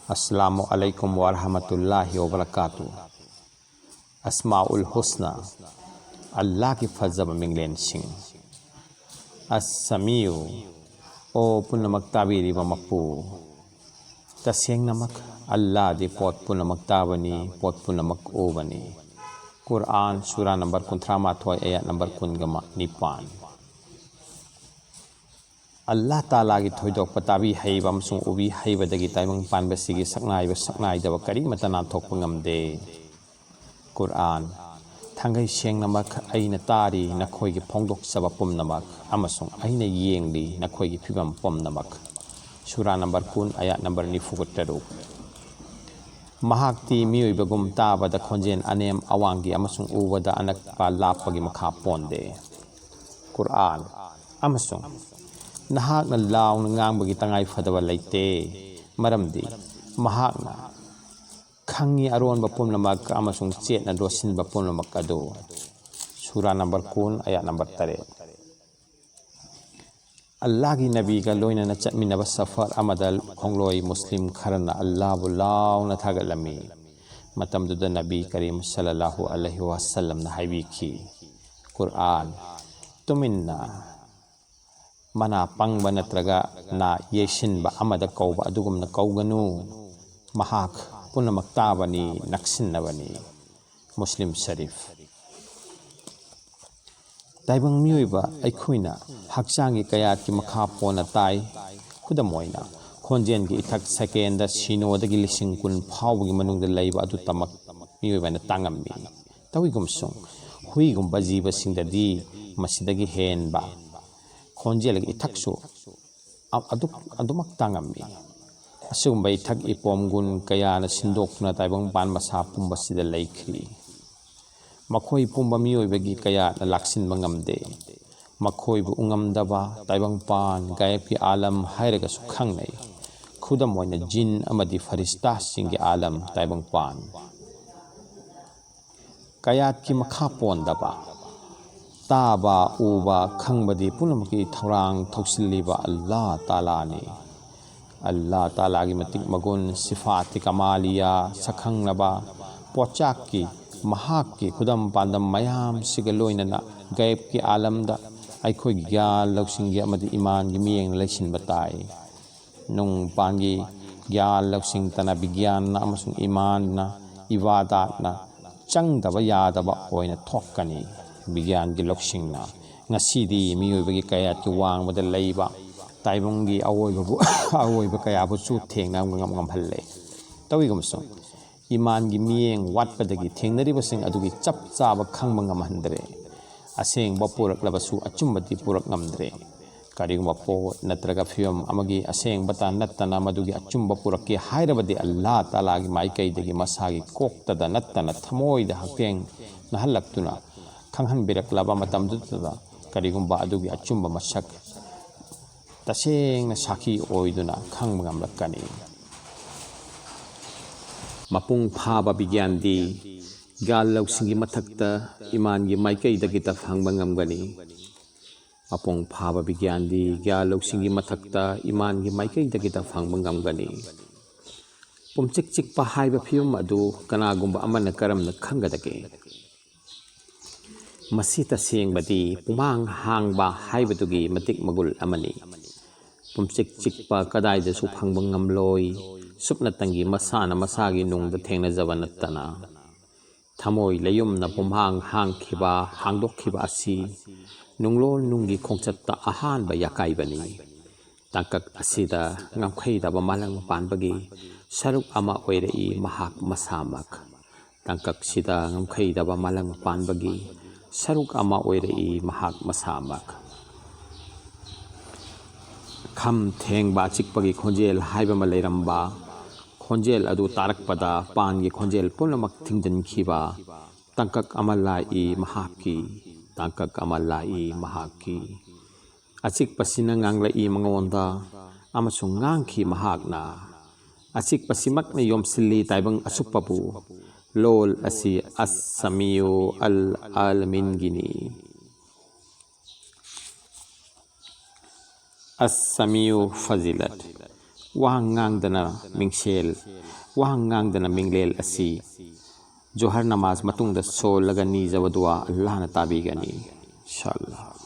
अस्सलामु अलैकुम वरहमतुल्लाहि वबरकातुहू। अस्माउल हुस्ना अल्लाह की फजब मिंगलेन सिंह। अस्समीउ ओ पुनमक ताबीरिबा मपू। तसेंगनमक अल्लाह दे पोत पुनमक ताबनी पोत पुनमक ओबनी। कुरान सूरा नंबर 38 आयत नंबर 19। अल्लाह ताला की थोइदोक पताबी हैबा अमसुंग उबी हैबदगी ताइबंग पानबसिगी सकनाइबा सकनाइदबा करीमता नाथोकपा ngamde। कुरान थांगै सेंगनमक अइना तारी नखोइगी फोंदोकसबा पुमनमक अमसुंग अइना येंगली नखोइगी फिबम पुमनमक। सूरा नंबर 10 आयत नंबर 93। महाक्ति मियोइबगुम ताबदा खोंजेन अनेम अवांगी अमसुंग उबदा अनकपा लापगी मखा पोंदे। कुरान अमसुंग नहाकना लाउना ngangbagi tangai fadaba leite maramdi mahakna khangi aronba pumnamak amasung chetna dosinba pumnamak ado। सूरा नंबर 10 आयत नंबर 3। अल्लाह की नबी का लोइना चटमिनबा सफर अमदल खोंगलोई मुस्लिम खरना अल्लाह बुलाउना थागलमी मतमदुदा नबी करीम सल्लल्लाहु अलैहि वसल्लम ना हाइबिखी। कुरान तुमिन्ना मना पंगबा नत्रगा ना येसिनबा अमदा कौबा अदुगुमना कौगनु महाक पुनमक ताबनी नक्सिन्नबनी। मुस्लिम शरीफ। ताइबंग मियोइबा अइखुइना हक्चांगी कयात की मखा पोना ताई खुदमोइना खोंजेन की इथक सेकेंड सिनोदगी लिसिंग कुन फावगी मनुंगदा लैबा अदु तमक मियोइबाना तांगम्मी। तविगुमसुंग हुइगुम्बा जीवसिंगददी मसिदगी हेनबा खोंजेल इथक्सु अदुमक तांगम्मी। असुगुम्बा इथक इपोमगुन कयाना सिंदोक्ना ताइबंग पान मसा पुंबसिदा लैख्री। मखोई पुंबा मियोइबगी कयाना लाक्सिनबा ngamde। मखोइबु उंगमदबा ताइबंग पान गायब की आलम हायरगसु खंगनै खुदमोइना जिन अमदी फरिस्ता सिंगी आलम ताइबंग पान कयात की मखा पोंदबा ताबा उबा खंगबदी पुनमकी थौरांग थौसिल्लिबा अल्लाह ताला ने। अल्लाह ताला की मतिक मगुन सिफात कमालिया सखंगनबा पोचाक की महाक की खुदम पांदम मयाम सिगलोइनना गायब की आलमदा अइखोइ ज्ञान लौसिंगी अमदी ईमान की मियेंग लैसिन बताई। नुंग पांगी ज्ञान लौसिंग तना विज्ञान ना अमसुंग ईमान ना इबादत ना चंगदबा यादबा ओइना थोक्कनी। विज्ञान की लौसिंगना ngасidi मियोइबगी कयात की वांगबदा लैबा ताइबंगी अवोइबा कयाबु चु थेंगना ngamhallei। तविगुमसुंग ईमान की मियेंग वाटपदगी थेंगनरिबसिंग अदुगी चप चाबा खंगबा ngamhandre। असेंगबा पुरक्लबसु अचुम्बदी पुरक ngamdre। करिगुम्बा पोट नत्रगा फियम अमगी असेंगबता नत्तना मदुगी अचुम्बा पुरक्के हायरबदी अल्लाह ताला की माइकैदगी मसागी कोक्तदा नत्तना थमोइदा हक्तेंग नहल्लक्तुना खंगहनबिरक्लबा मतमदुदा करिगुम्बा अदुगी अचुम्बा मसक तसेंगना साखी ओइदुना खंगबा ngamlakani। मपुंग फाबा विज्ञानदी ज्ञान लौसिंगी मथक्ता ईमान की माइकैदगी तफंगबा ngamgani। मपुंग फाबा विज्ञानदी ज्ञान लौसिंगी मथक्ता ईमान की माइकैदगी तफंगबा ngamgani। पुमचिक चिकपा हाइबा फियम अदु कनागुम्बा अमना करमना खंगदगे। मसी तसेंगबदी पुमांग हांगबा हाइबदुगी मतिक मगुल अमनी। पुमचिक चिकपा कदाइदसु फंगबा ngamloi सुपनतंगी मसाना मसागी नुंगदा थेंगनजबा नत्तना। थमोइ लयुमना पुमहांग हांगखिबा हांगदोखिबा असि नुंगलोल नुंगी खोंचत्ता अहानबा याकाइबनी। तांकक असिदा ngamkhैदबा मालंग पानबगी सरुक अमा ओइरई महाक मसामक। तांकक सिदा ngamkhैदबा मालंग पानबगी सरुक अमा ओइरई महाक मसामक। खम थेंगबा चिकपगी खोंजेल हाइबमा लैरंबा खोंजेल अदु तारकपदा पानगी खोंजेल पुनमक थिंगजनखिबा तांकक अमा लाई महाकी। तांकक अमा लाई महाकी। अचिकपसिना nganglai मंगोंदा अमसुंग nganगखि महाकना। अचिकपसिमकना योमसिल्ली ताइबंग असुपपु लोल असि अस्समीउ अल आलमीनगिनी। अस्समीउ फजिलत wahang ngangdana mingsel wahang ngangdana minglel asi johar namaz matungda sol laga ni jawadwa Allah na tabi gani inshallah.